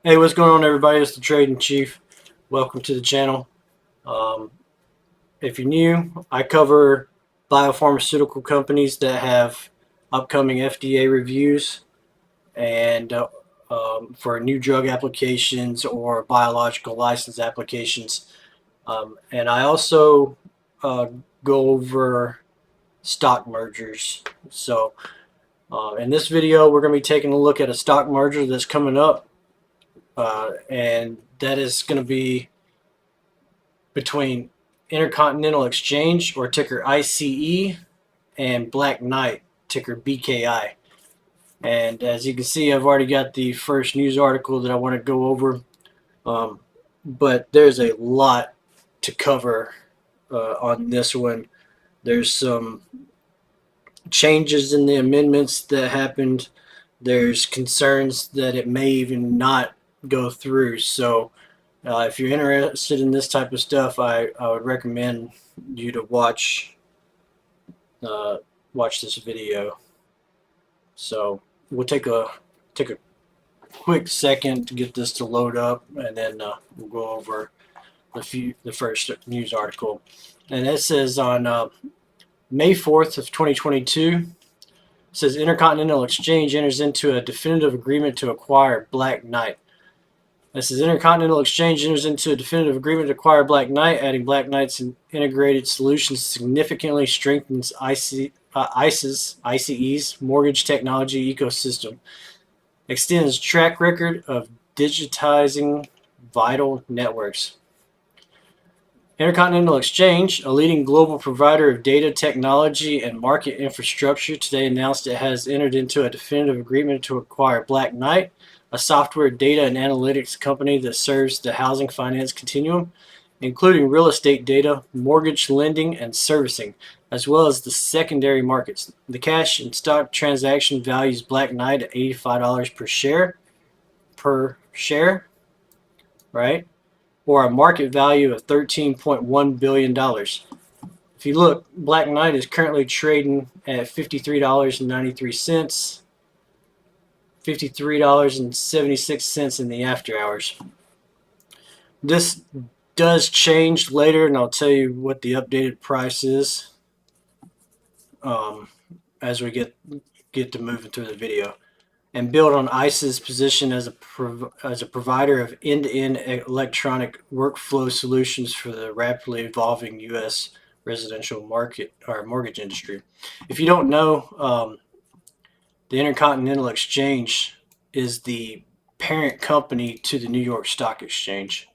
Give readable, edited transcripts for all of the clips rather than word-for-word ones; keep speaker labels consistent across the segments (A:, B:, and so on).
A: Hey, what's going on, everybody? It's the Trading Chief. Welcome to the channel. Um, if you're new, I cover biopharmaceutical companies that have upcoming FDA reviews and for new drug applications or biological license applications. And I also uh, go over stock mergers. So, in this video, we're going to be taking a look at a stock merger that's coming up, and that is going to be between Intercontinental Exchange, or ticker ICE, and Black Knight, ticker BKI. And as you can see, I've already got the first news article that I want to go over. Um, but there's a lot to cover on this one. There's some changes in the amendments that happened. There's concerns that it may even not go through. So if you're interested in this type of stuff, I would recommend you to uh, watch this video. So we'll take a quick second to get this to load up, and then we'll go over the first news article. And it says on May 4th of 2022, it says Intercontinental Exchange enters into a definitive agreement to acquire Black Knight. This is Intercontinental Exchange enters into a definitive agreement to acquire Black Knight. Adding Black Knight's integrated solutions significantly strengthens ICE's mortgage technology ecosystem, extends track record of digitizing vital networks. Intercontinental Exchange, a leading global provider of data technology and market infrastructure, today announced it has entered into a definitive agreement to acquire Black Knight, a software data and analytics company that serves the housing finance continuum, including real estate data, mortgage lending, and servicing, as well as the secondary markets. The cash and stock transaction values Black Knight at $85 per share, right? Or a market value of $13.1 billion. If you look, Black Knight is currently trading at $53.93, $53.76 in the after hours. This does change later, and I'll tell you what the updated price is as we get to moving through the video. And build on ICE's position as a provider of end-to-end electronic workflow solutions for the rapidly evolving U.S. residential market or mortgage industry. If you don't know, the Intercontinental Exchange is the parent company to the New York Stock Exchange.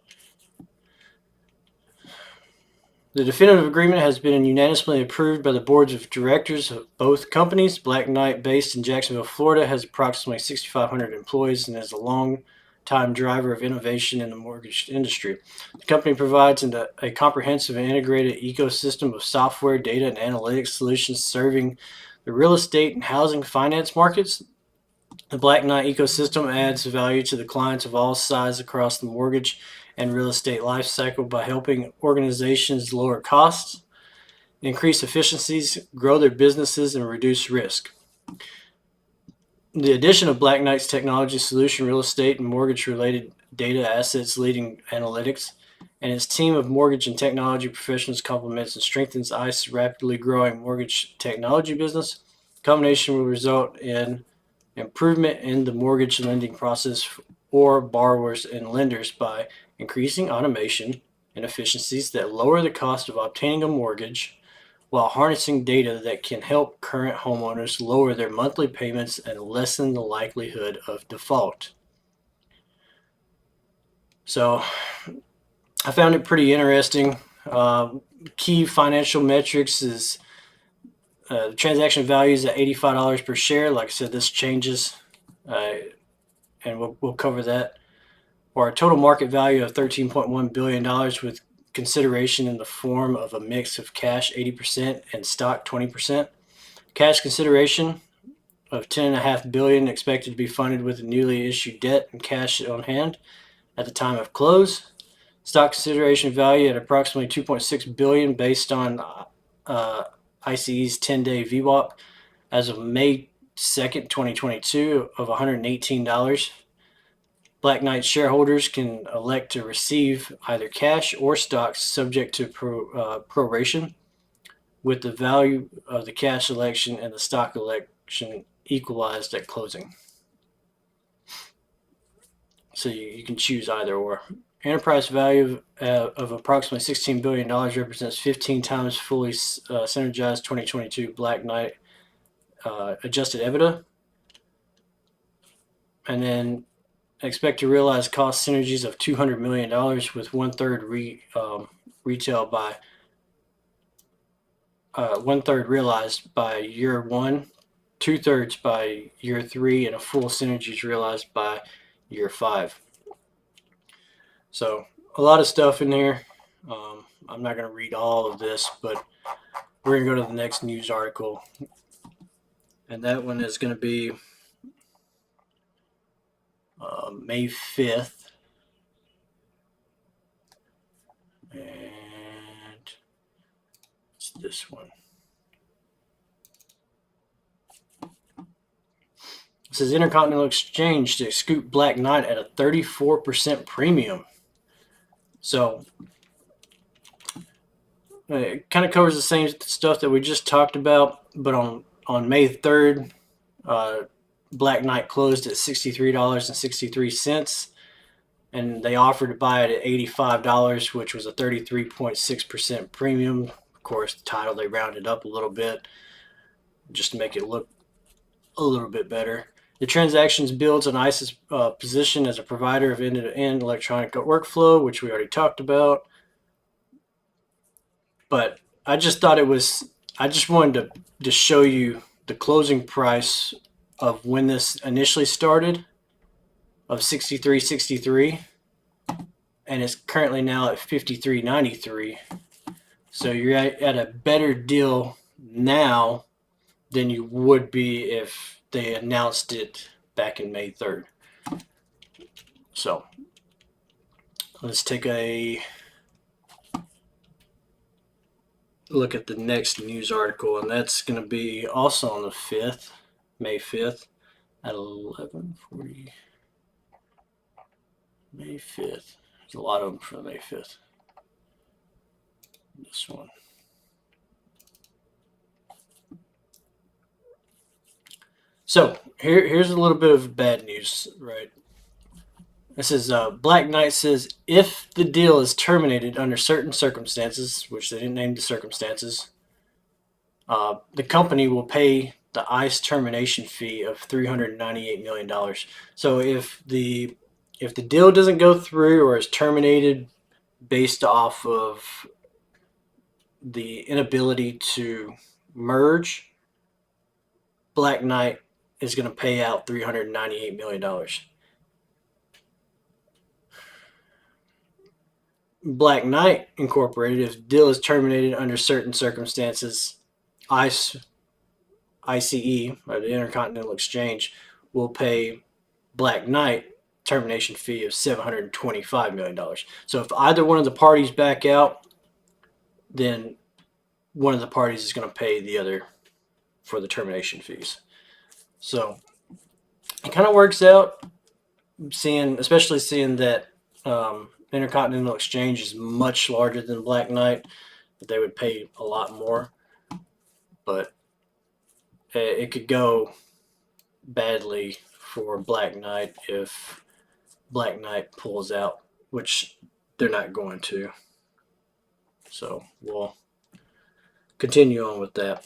A: The definitive agreement has been unanimously approved by the boards of directors of both companies. Black Knight, based in Jacksonville, Florida, has approximately 6,500 employees and is a long-time driver of innovation in the mortgage industry. The company provides a comprehensive and integrated ecosystem of software, data, and analytics solutions serving the real estate and housing finance markets. The Black Knight ecosystem adds value to the clients of all sizes across the mortgage and real estate lifecycle by helping organizations lower costs, increase efficiencies, grow their businesses, and reduce risk. The addition of Black Knight's technology solution, real estate and mortgage-related data assets, leading analytics, and its team of mortgage and technology professionals complements and strengthens ICE's rapidly growing mortgage technology business. The combination will result in improvement in the mortgage lending process for borrowers and lenders by increasing automation and efficiencies that lower the cost of obtaining a mortgage, while harnessing data that can help current homeowners lower their monthly payments and lessen the likelihood of default. So I found it pretty interesting. Key financial metrics is the transaction value is at $85 per share. Like I said, this changes, and we'll cover that. Or a total market value of $13.1 billion with consideration in the form of a mix of cash 80% and stock 20%. Cash consideration of $10.5 billion expected to be funded with newly issued debt and cash on hand at the time of close. Stock consideration value at approximately $2.6 billion based on ICE's 10-day VWAP as of May 2nd, 2022 of $118. Black Knight shareholders can elect to receive either cash or stocks subject to proration, with the value of the cash election and the stock election equalized at closing. So you can choose either or. Enterprise value of approximately $16 billion represents 15 times fully synergized 2022 Black Knight adjusted EBITDA. And then expect to realize cost synergies of $200 million, with one third realized by year one, 2/3 by year three, and a full synergies realized by year five. So a lot of stuff in here. I'm not going to read all of this, but we're going to go to the next news article. And that one is going to be May 5th. And it's this one. It says Intercontinental Exchange to scoop Black Knight at a 34% premium. So it kind of covers the same stuff that we just talked about, but on May 3rd, Black Knight closed at $63.63, and they offered to buy it at $85, which was a 33.6% premium. Of course, the title they rounded up a little bit just to make it look a little bit better. The transactions builds on NYSE's position as a provider of end-to-end electronic workflow, which we already talked about. But I just wanted to show you the closing price of when this initially started of $63.63, and it's currently now at $53.93. So you're at a better deal now than you would be if they announced it back in May 3rd. So let's take a look at the next news article, and that's going to be also on the 5th, May 5th at 11:40. May 5th. There's a lot of them for May 5th. This one. So here's a little bit of bad news, right? This is Black Knight says if the deal is terminated under certain circumstances, which they didn't name the circumstances, the company will pay the ICE termination fee of $398 million. So if the deal doesn't go through or is terminated based off of the inability to merge, Black Knight is going to pay out $398 million. Black Knight Incorporated, if the deal is terminated under certain circumstances, ICE, or the Intercontinental Exchange, will pay Black Knight termination fee of $725 million. So if either one of the parties back out, then one of the parties is going to pay the other for the termination fees. So it kind of works out, especially seeing that Intercontinental Exchange is much larger than Black Knight, that they would pay a lot more. But it could go badly for Black Knight if Black Knight pulls out, which they're not going to. So we'll continue on with that.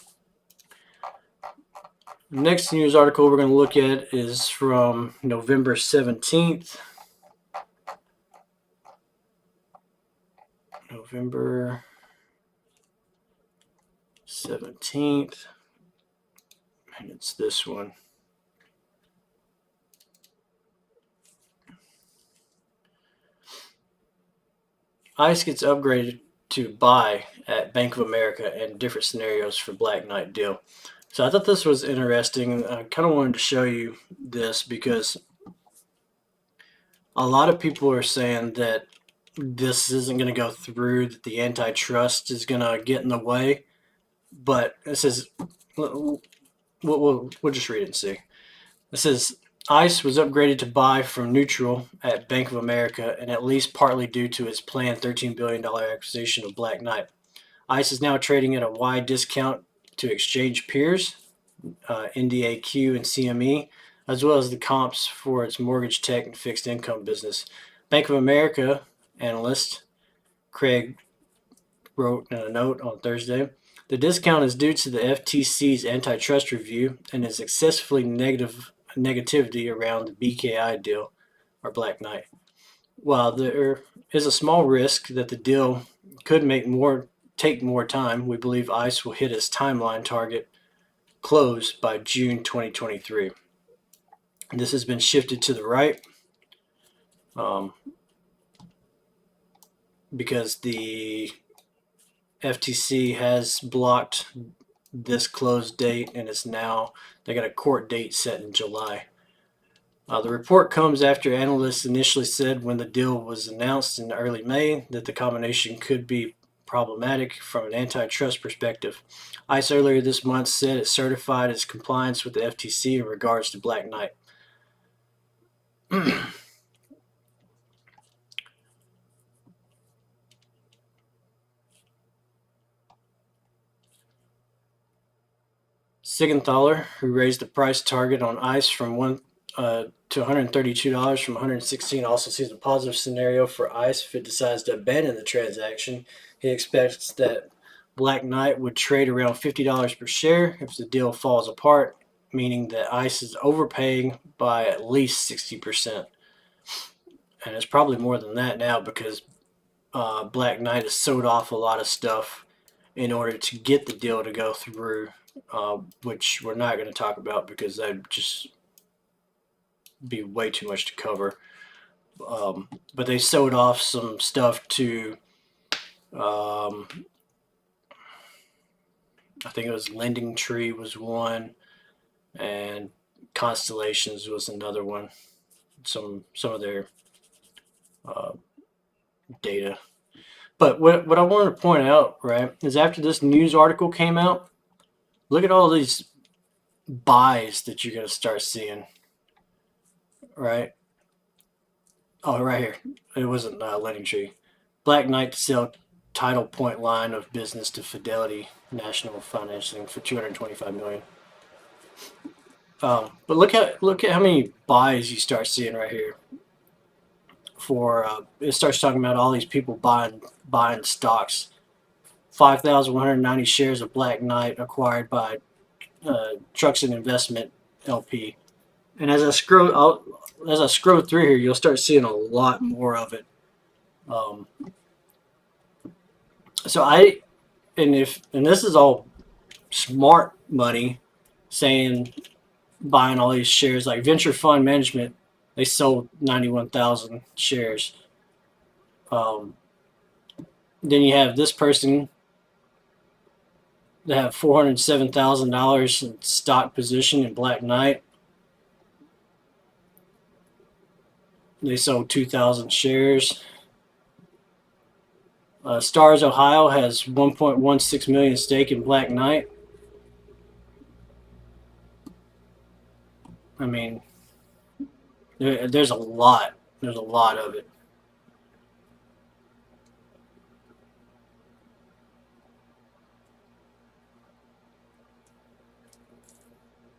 A: Next news article we're going to look at is from November 17th. November 17th. And it's this one. ICE gets upgraded to buy at Bank of America and different scenarios for Black Knight deal. So I thought this was interesting. I kind of wanted to show you this because a lot of people are saying that this isn't going to go through, that the antitrust is going to get in the way. But it says, we'll just read it and see. It says, ICE was upgraded to buy from neutral at Bank of America, and at least partly due to its planned $13 billion acquisition of Black Knight. ICE is now trading at a wide discount to exchange peers, NDAQ and CME, as well as the comps for its mortgage tech and fixed income business. Bank of America analyst Craig wrote in a note on Thursday, the discount is due to the FTC's antitrust review and is excessively negativity around the BKI deal or Black Knight. While there is a small risk that the deal could take more time, we believe ICE will hit its timeline target close by June 2023. This has been shifted to the right because the FTC has blocked this close date, and they got a court date set in July. The report comes after analysts initially said when the deal was announced in early May that the combination could be problematic from an antitrust perspective. ICE earlier this month said it certified its compliance with the FTC in regards to Black Knight. Siegenthaler, who raised the price target on ICE from to $132 from $116, also sees a positive scenario for ICE if it decides to abandon the transaction. He expects that Black Knight would trade around $50 per share if the deal falls apart, meaning that ICE is overpaying by at least 60%. And it's probably more than that now because Black Knight has sold off a lot of stuff in order to get the deal to go through, which we're not going to talk about because that'd just be way too much to cover. But they sold off some stuff to, I think it was Lending Tree was one, and Constellations was another one. Some of their data. But what I wanted to point out, right, is after this news article came out, look at all these buys that you're going to start seeing, right? Oh, right here. It wasn't Lending Tree. Black Knight to sell Title Point line of business to Fidelity National Financing for $225 million. But look at how many buys you start seeing right here. It starts talking about all these people buying stocks. 5,190 shares of Black Knight acquired by Truxton Investment LP. And as I scroll through here, you'll start seeing a lot more of it. And this is all smart money, buying all these shares. Like Venture Fund Management, they sold 91,000 shares. Then you have this person that have $407,000 in stock position in Black Knight. They sold 2,000 shares. Stars Ohio has 1.16 million stake in Black Knight. I mean, there's a lot. There's a lot of it.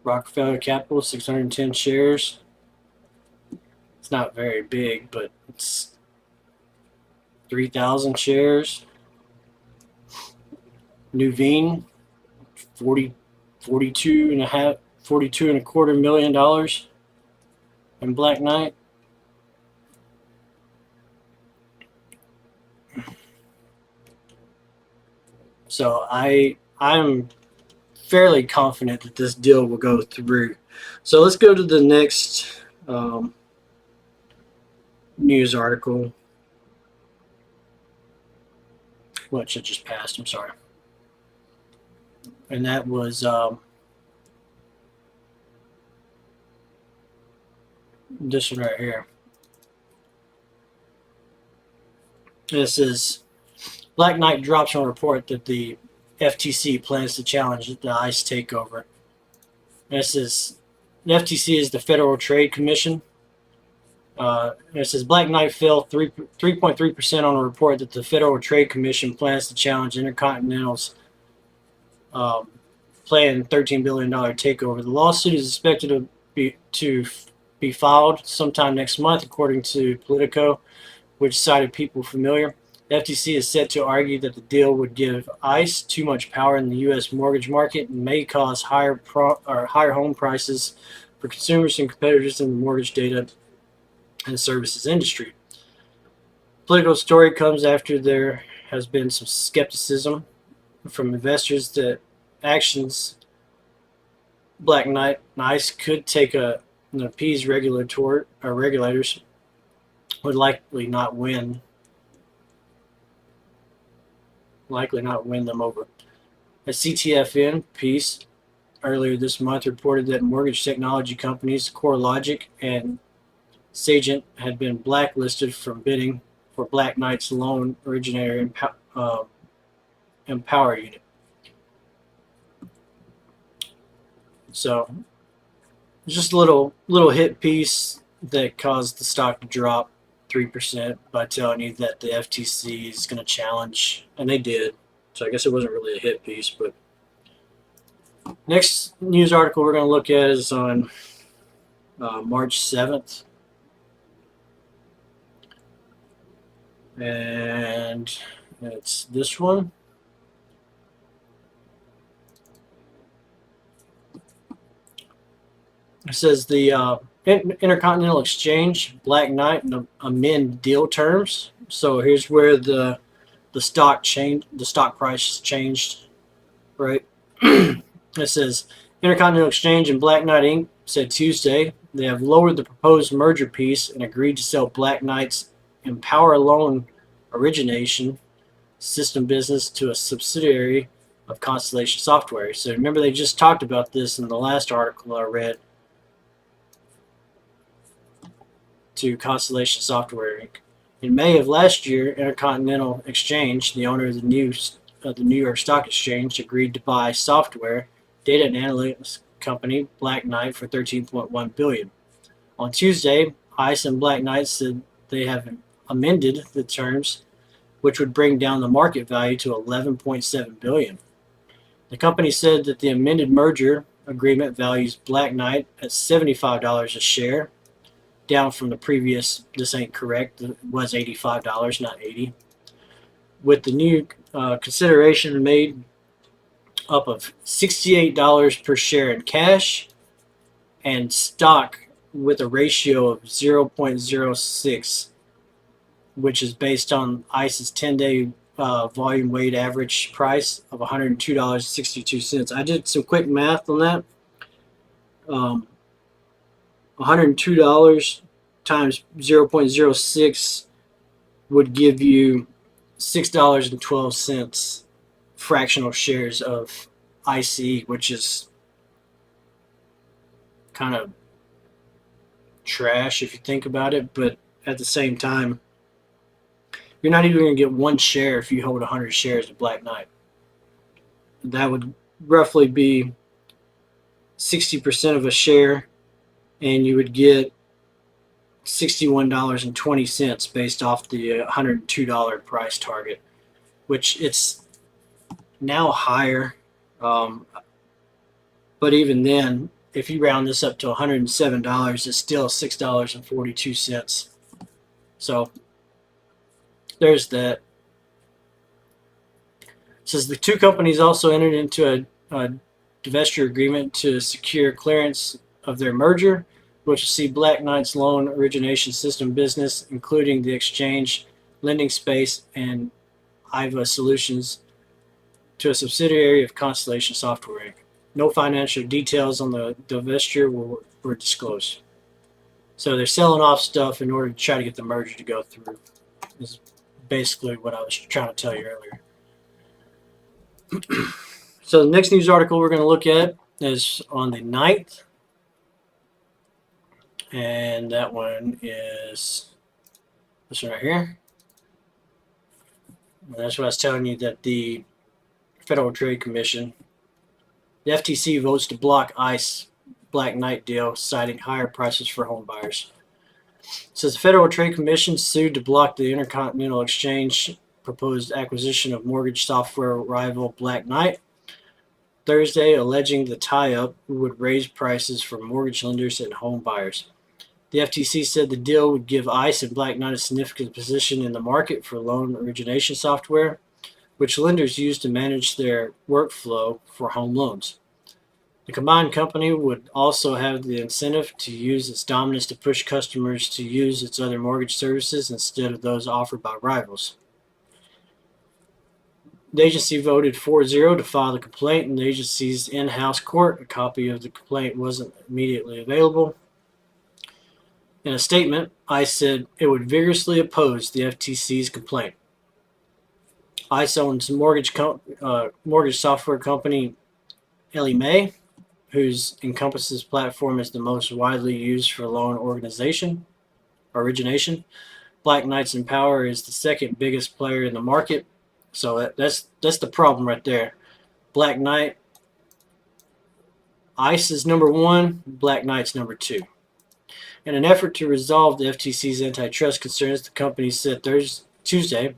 A: Rockefeller Capital, 610 shares. It's not very big, but it's 3,000 shares. Nuveen, $42.25 million in Black Knight. So I'm fairly confident that this deal will go through. So let's go to the next news article. Which it just passed, I'm sorry. And that was this one right here. This is Black Knight drops on a report that the FTC plans to challenge the ICE takeover. This is The FTC is the Federal Trade Commission. It says Black Knight fell 3.3% on a report that the Federal Trade Commission plans to challenge Intercontinental's planned $13 billion takeover. The lawsuit is expected to be filed sometime next month, according to Politico, which cited People Familiar. The FTC is set to argue that the deal would give ICE too much power in the U.S. mortgage market and may cause higher home prices for consumers and competitors in the mortgage data and services industry. Political story comes after there has been some skepticism from investors that actions Black Knight and ICE could take an appease regulators would likely not win them over. A CTFN piece earlier this month reported that mortgage technology companies CoreLogic and Sagent had been blacklisted from bidding for Black Knight's loan originator Empower unit. So, just a little hit piece that caused the stock to drop 3% by telling you that the FTC is going to challenge, and they did. So I guess it wasn't really a hit piece, but next news article we're going to look at is on March 7th. And it's this one. It says the Intercontinental Exchange, Black Knight, amend deal terms. So here's where the stock price changed, right? It says Intercontinental Exchange and Black Knight Inc. said Tuesday they have lowered the proposed merger piece and agreed to sell Black Knight's Empower loan origination system business to a subsidiary of Constellation Software. So remember, they just talked about this in the last article I read. To Constellation Software Inc. In May of last year, Intercontinental Exchange, the owner of the New York Stock Exchange, agreed to buy software data and analytics company Black Knight for $13.1 billion. On Tuesday, ICE and Black Knight said they have amended the terms, which would bring down the market value to $11.7 billion. The company said that the amended merger agreement values Black Knight at $75 a share, down from the previous, this ain't correct, it was $85, not $80. With the new consideration made up of $68 per share in cash and stock with a ratio of 0.06, which is based on ICE's 10-day volume weighted average price of $102.62. I did some quick math on that. $102 times 0.06 would give you $6.12 fractional shares of ICE, which is kind of trash if you think about it, but at the same time, you're not even going to get one share if you hold 100 shares of Black Knight. That would roughly be 60% of a share, and you would get $61.20 based off the $102 price target, which it's now higher. But even then, if you round this up to $107, it's still $6.42. So there's that. It says the two companies also entered into a divestiture agreement to secure clearance of their merger, which will see Black Knight's loan origination system business, including the exchange, lending space, and IVA solutions, to a subsidiary of Constellation Software Inc. No financial details on the divestiture were disclosed. So they're selling off stuff in order to try to get the merger to go through. Is basically what I was trying to tell you earlier. So the next news article we're going to look at is on the 9th. And that one is this one right here. And that's what I was telling you, that the Federal Trade Commission, the FTC, votes to block ICE Black Knight deal, citing higher prices for home buyers. It says the Federal Trade Commission sued to block the Intercontinental Exchange proposed acquisition of mortgage software rival Black Knight Thursday, alleging the tie-up would raise prices for mortgage lenders and home buyers. The FTC said the deal would give ICE and Black Knight a significant position in the market for loan origination software, which lenders use to manage their workflow for home loans. The combined company would also have the incentive to use its dominance to push customers to use its other mortgage services instead of those offered by rivals. The agency voted 4-0 to file the complaint in the agency's in-house court. A copy of the complaint wasn't immediately available. In a statement, ICE said it would vigorously oppose the FTC's complaint. ICE owns mortgage software company Ellie Mae, whose Encompass's platform is the most widely used for loan origination. Black Knights Empower is the second biggest player in the market. So that's the problem right there. Black Knight, ICE is number one, Black Knight's number two. In an effort to resolve the FTC's antitrust concerns, the company said Tuesday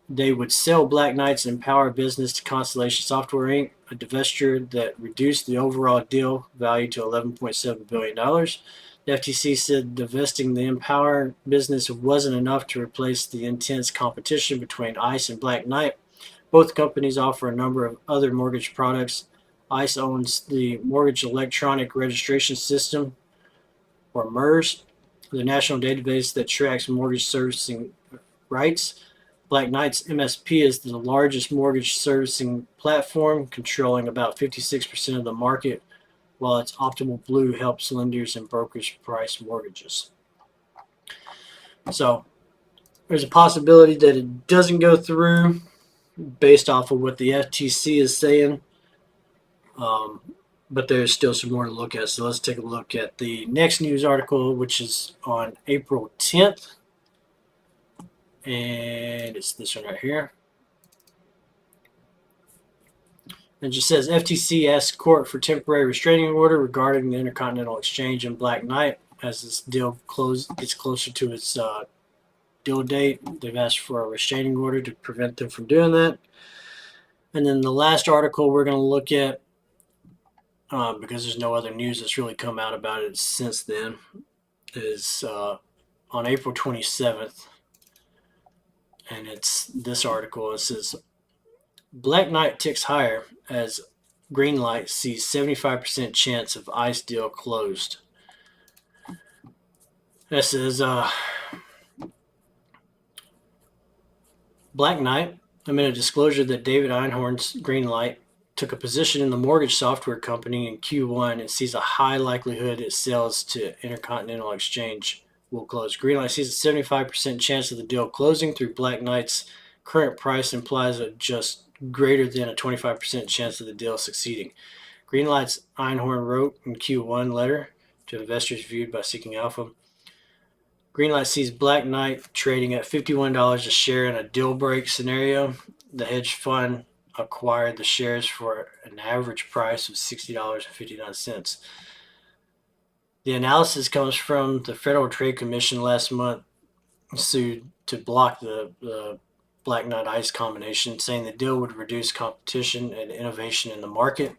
A: they would sell Black Knight's Empower business to Constellation Software Inc., a divestiture that reduced the overall deal value to $11.7 billion. The FTC said divesting the Empower business wasn't enough to replace the intense competition between ICE and Black Knight. Both companies offer a number of other mortgage products. ICE owns the Mortgage Electronic Registration System, or MERS, the national database that tracks mortgage servicing rights. Black Knight's MSP is the largest mortgage servicing platform, controlling about 56% of the market, while its Optimal Blue helps lenders and brokers price mortgages. So there's a possibility that it doesn't go through based off of what the FTC is saying, but there's still some more to look at. So let's take a look at the next news article, which is on April 10th. And it's this one right here. It just says FTC asks court for temporary restraining order regarding the Intercontinental Exchange and Black Knight as this deal gets closer to its deal date. They've asked for a restraining order to prevent them from doing that. And then the last article we're going to look at, because there's no other news that's really come out about it since then, is on April 27th. And it's this article. It says, Black Knight ticks higher as Greenlight sees 75% chance of ICE deal closed. This is Black Knight amid a disclosure that David Einhorn's Greenlight took a position in the mortgage software company in Q1 and sees a high likelihood its sales to Intercontinental Exchange will close. Greenlight sees a 75% chance of the deal closing through Black Knight's current price implies a just greater than a 25% chance of the deal succeeding. Greenlight's Einhorn wrote in Q1 letter to investors viewed by Seeking Alpha. Greenlight sees Black Knight trading at $51 a share in a deal break scenario. The hedge fund acquired the shares for an average price of $60.59. The analysis comes from the Federal Trade Commission last month sued to block the Black Knight ICE combination, saying the deal would reduce competition and innovation in the market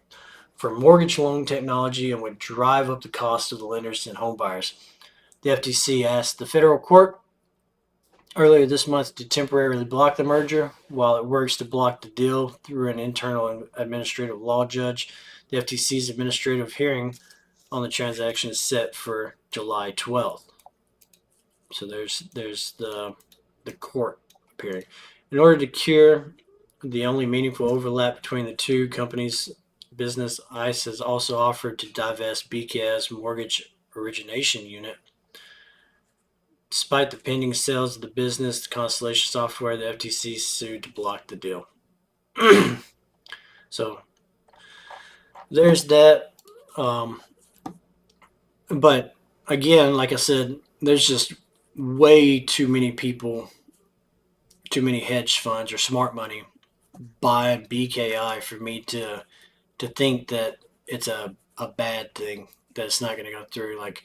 A: for mortgage loan technology and would drive up the cost of the lenders and home buyers. The FTC asked the federal court earlier this month to temporarily block the merger while it works to block the deal through an internal administrative law judge. The FTC's administrative hearing on the transaction is set for July 12th. So there's the court appearing. In order to cure the only meaningful overlap between the two companies' business, ICE has also offered to divest BK's mortgage origination unit. Despite the pending sales of the business to Constellation Software, the FTC sued to block the deal. So there's that. But again, like I said, there's just way too many people, too many hedge funds or smart money buying BKI for me to think that it's a a bad thing that it's not going to go through. Like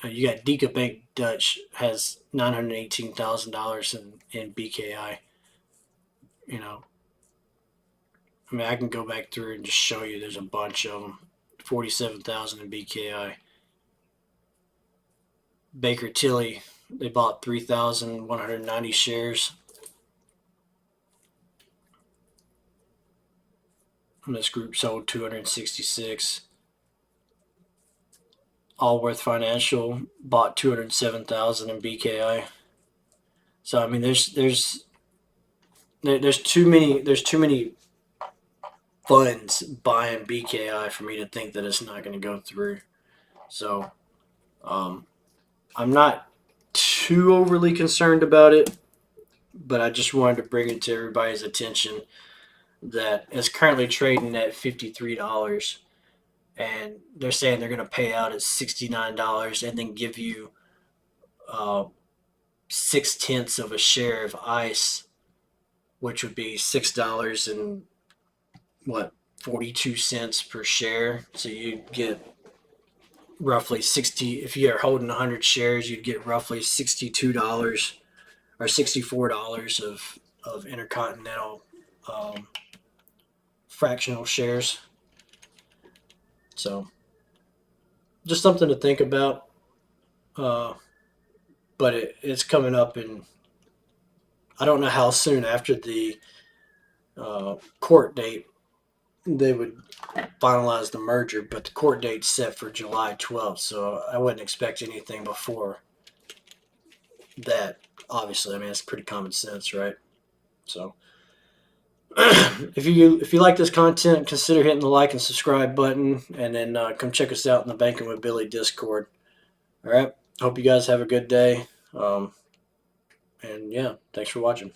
A: you got Deka Bank Dutch has $918,000 in BKI. You know, I mean, I can go back through and just show you. There's a bunch of them. 47,000 in BKI. Baker Tilly, they bought 3,190 shares. And this group sold 266. Allworth Financial bought 207,000 in BKI. So I mean, there's too many funds buying BKI for me to think that it's not going to go through. So um, I'm not too overly concerned about it, but I just wanted to bring it to everybody's attention that it's currently trading at $53, and they're saying they're going to pay out at $69 and then give you uh, 6/10 of a share of ICE, which would be $6 and what 42 cents per share. So you'd get roughly 60. If you're holding 100 shares, you'd get roughly $62 or $64 of Intercontinental fractional shares. So just something to think about. Uh, but it's coming up, and I don't know how soon after the court date they would finalize the merger, but the court date's set for July 12th, so I wouldn't expect anything before that. Obviously, I mean, it's pretty common sense, right? So if you like this content, consider hitting the like and subscribe button, and then come check us out in the Banking with Billy Discord. All right. Hope you guys have a good day. And yeah, thanks for watching.